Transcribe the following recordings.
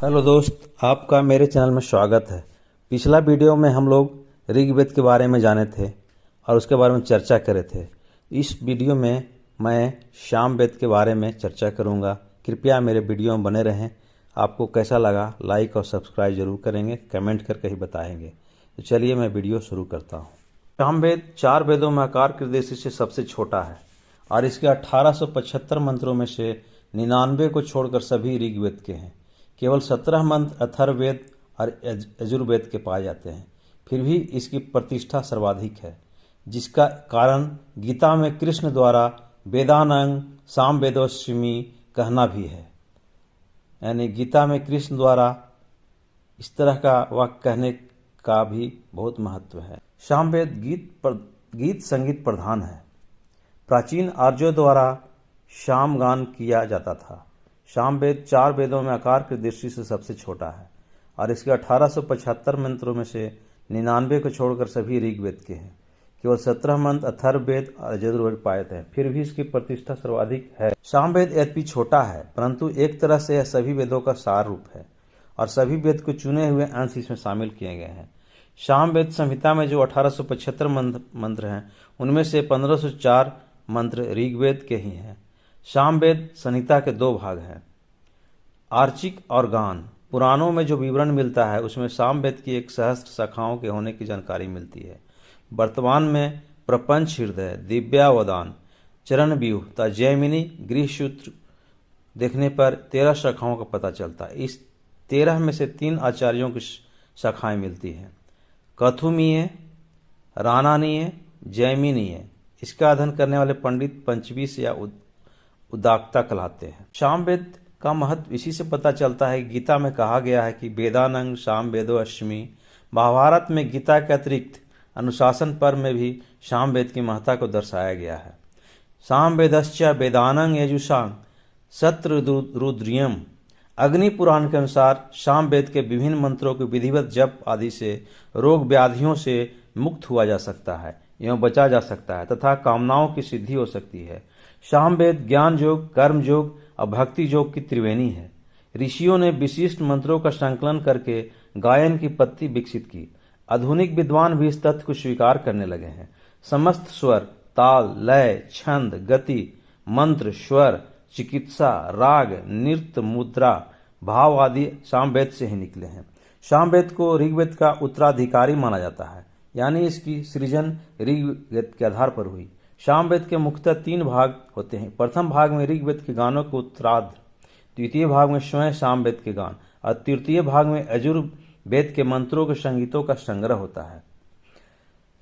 Hello दोस्त, आपका मेरे चैनल में स्वागत है। पिछला वीडियो में हम लोग ऋग्वेद के बारे में जाने थे और उसके बारे में चर्चा करे थे। इस वीडियो में मैं सामवेद के बारे में चर्चा करूंगा। कृपया मेरे वीडियो में बने रहें। आपको कैसा लगा लाइक और सब्सक्राइब जरूर करेंगे, कमेंट करके ही बताएंगे। तो चलिए मैं वीडियो शुरू करता हूँ। सामवेद 4 वेदों में आकार की दृष्टि से सबसे छोटा है और इसके 1875 मंत्रों में से 99 को छोड़कर सभी ऋग्वेद के हैं। केवल 17 मंत्र अथर्ववेद और यजुर्वेद के पाए जाते हैं। फिर भी इसकी प्रतिष्ठा सर्वाधिक है, जिसका कारण गीता में कृष्ण द्वारा वेदानंग सामवेदोऽस्मि कहना भी है। यानी गीता में कृष्ण द्वारा इस तरह का वाक्य कहने का भी बहुत महत्व है। सामवेद गीत संगीत प्रधान है। प्राचीन आर्यों द्वारा सामगान किया जाता था। सामवेद 4 वेदों में आकार की दृष्टि से सबसे छोटा है और इसके 1875 मंत्रों में से 99 को छोड़कर सभी ऋग्वेद के हैं। केवल 17 मंत्र अथर्ववेद और यजुर्वेद पाए थे। फिर भी इसकी प्रतिष्ठा सर्वाधिक है। सामवेद यद्यपि छोटा है, परंतु एक तरह से यह सभी वेदों का सार रूप है और सभी वेद को चुने हुए अंश इसमें शामिल किए गए हैं। सामवेद संहिता में जो 1875 मंत्र हैं, उनमें से 1504 मंत्र ऋग्वेद के ही हैं। सामवेद संहिता के 2 भाग हैं, आर्चिक और गान। पुराणों में जो विवरण मिलता है उसमें सामवेद की 1 सहस्त्र शाखाओं के होने की जानकारी मिलती है। वर्तमान में प्रपंच हृदय, दिव्यावदान, चरण व्यूह तथा जैमिनी गृहसूत्र देखने पर 13 शाखाओं का पता चलता है। इस 13 में से 3 आचार्यों की शाखाएं मिलती हैं, कथुमीय, रानानीय, जैमिनीय। इसका अध्ययन करने वाले पंडित पंचवीस या उदाक्ता कहलाते हैं। सामवेद का महत्व इसी से पता चलता है। गीता में कहा गया है कि वेदानंग सामवेदोऽस्मि। महाभारत में गीता के अतिरिक्त अनुशासन पर्व में भी सामवेद की महत्ता को दर्शाया गया है। सामवेदश्च वेदानंग यजुषां शत्ररुद्रियम। अग्नि पुराण के अनुसार सामवेद के विभिन्न मंत्रों के विधिवत जप आदि से रोग व्याधियों से मुक्त हुआ जा सकता है एवं बचा जा सकता है तथा कामनाओं की सिद्धि हो सकती है। सामवेद ज्ञान योग, कर्म योग और भक्ति योग की त्रिवेणी है। ऋषियों ने विशिष्ट मंत्रों का संकलन करके गायन की पद्धति विकसित की। आधुनिक विद्वान भी इस तथ्य को स्वीकार करने लगे हैं। समस्त स्वर, ताल, लय, छंद, गति, मंत्र, स्वर, चिकित्सा, राग, नृत्य, मुद्रा, भाव आदि सामवेद से ही निकले हैं। सामवेद को ऋग्वेद का उत्तराधिकारी माना जाता है, यानी इसकी सृजन ऋग्वेद के आधार पर हुई। सामवेद के मुख्यतः 3 भाग होते हैं। प्रथम भाग में ऋग्वेद के गानों के उत्तरार्ध, द्वितीय भाग में स्वयं सामवेद के गान और तृतीय भाग में यजुर्वेद के मंत्रों के संगीतों का संग्रह होता है।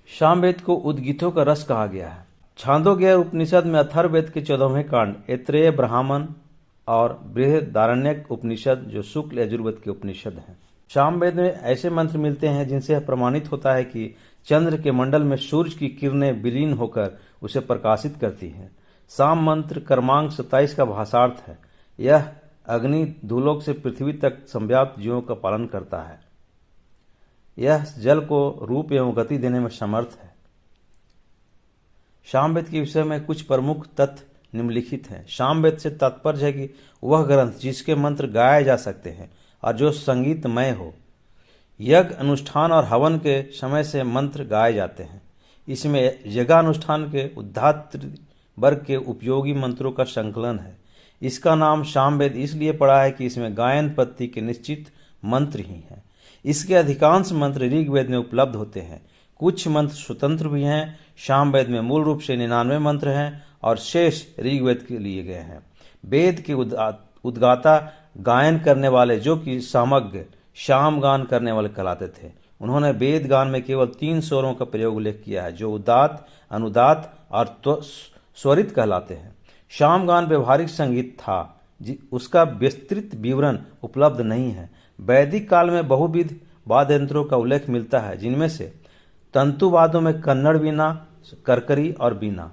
सामवेद को उद्गीतों का रस कहा गया है। छांदोग्य उपनिषद में अथर्ववेद के 14वें कांड ऐत्रेय ब्राह्मण और बृहदारण्यक उपनिषद जो शुक्ल यजुर्वेद के उपनिषद हैं। सामवेद में ऐसे मंत्र मिलते हैं जिनसे यह प्रमाणित होता है कि चंद्र के मंडल में सूर्य की किरणें विलीन होकर उसे प्रकाशित करती हैं। साम मंत्र क्रमांक 27 का भाषार्थ है। यह अग्नि धूलोक से पृथ्वी तक संव्याप्त जीवों का पालन करता है। यह जल को रूप एवं गति देने में समर्थ है। सामवेद के विषय में कुछ प्रमुख तथ्य निम्नलिखित हैं। सामवेद से तात्पर्य है कि वह ग्रंथ जिसके मंत्र गाए जा सकते हैं और जो संगीतमय हो। यज्ञ अनुष्ठान और हवन के समय से मंत्र गाए जाते हैं। इसमें यज्ञानुष्ठान के उद्धात्र वर्ग के उपयोगी मंत्रों का संकलन है। इसका नाम सामवेद इसलिए पड़ा है कि इसमें गायन पद्धति के निश्चित मंत्र ही हैं। इसके अधिकांश मंत्र ऋग्वेद में उपलब्ध होते हैं। कुछ मंत्र स्वतंत्र भी हैं। सामवेद में मूल रूप से 99 मंत्र हैं और शेष ऋग्वेद के लिए गए हैं। वेद के उद्गाता गायन करने वाले जो कि सामज्ञ सामगान करने वाले कहलाते थे। उन्होंने वेद गान में केवल 3 स्वरों का प्रयोग उल्लेख किया है, जो उदात, अनुदात और स्वरित कहलाते हैं। सामगान व्यवहारिक संगीत था, उसका विस्तृत विवरण उपलब्ध नहीं है। वैदिक काल में बहुविध वाद्य यंत्रों का उल्लेख मिलता है, जिनमें से तंतुवादों में कन्नड़ वीणा, करकरी और बीना।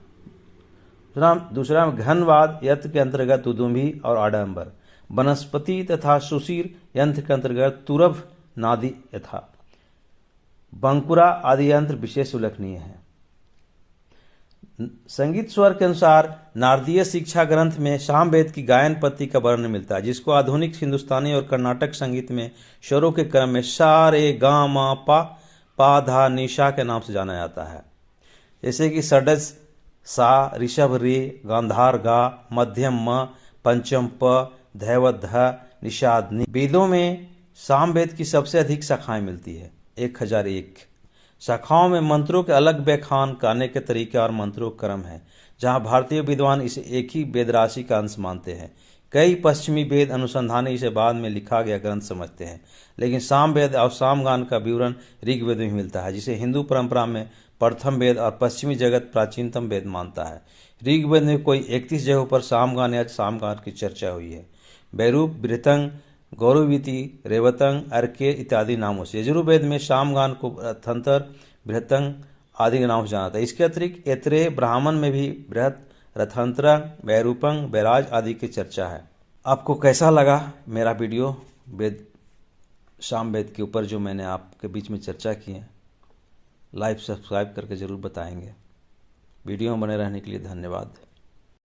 दूसरा घनवाद यंत्र के अंतर्गत दुदुम्भी और आडंबर। वनस्पति तथा सुशीर यंत्र के अंतर्गत तुरभ, नादी यथा बंकुरा आदि यंत्र विशेष उल्लेखनीय है। संगीत स्वर के अनुसार नारदीय शिक्षा ग्रंथ में सामवेद की गायन पद्धति का वर्णन मिलता है, जिसको आधुनिक हिंदुस्तानी और कर्नाटक संगीत में स्वरों के क्रम में सा रे गा मा पा धा निशा के नाम से जाना जाता है। जैसे कि षड्ज सा, ऋषभ रे, गांधार गा, मध्यम म, पंचम प, धैवत ध, निषाद नि। वेदों में सामवेद की सबसे अधिक शाखाएं मिलती है, 1001 शाखाओं में मंत्रों के अलग व्याख्यान करने के तरीके और मंत्रों का क्रम है, जहां भारतीय विद्वान इसे एक ही वेद राशि का अंश मानते हैं। कई पश्चिमी वेद अनुसंधानी इसे बाद में लिखा गया ग्रंथ समझते हैं, लेकिन सामवेद और सामगान का विवरण ऋग्वेद में मिलता है, जिसे हिंदू परंपरा में प्रथम वेद और पश्चिमी जगत प्राचीनतम वेद मानता है। ऋग्वेद में कोई 31 जगहों पर सामगान या सामगान की चर्चा हुई है, बैरूप, बृहतंग, गौरवीति, रेवतंग, अर्के इत्यादि नामों से। यजुर्वेद में सामगान को रथंतर, बृहतंग आदि के नाम से जाना था। इसके अतिरिक्त ऐत्रेय ब्राह्मण में भी बृहत, रथंत्र, बैरूपंग, बैराज आदि की चर्चा है। आपको कैसा लगा मेरा वीडियो वेद सामवेद के ऊपर जो मैंने आपके बीच में चर्चा की है? लाइक सब्सक्राइब करके ज़रूर बताएंगे। वीडियो में बने रहने के लिए धन्यवाद।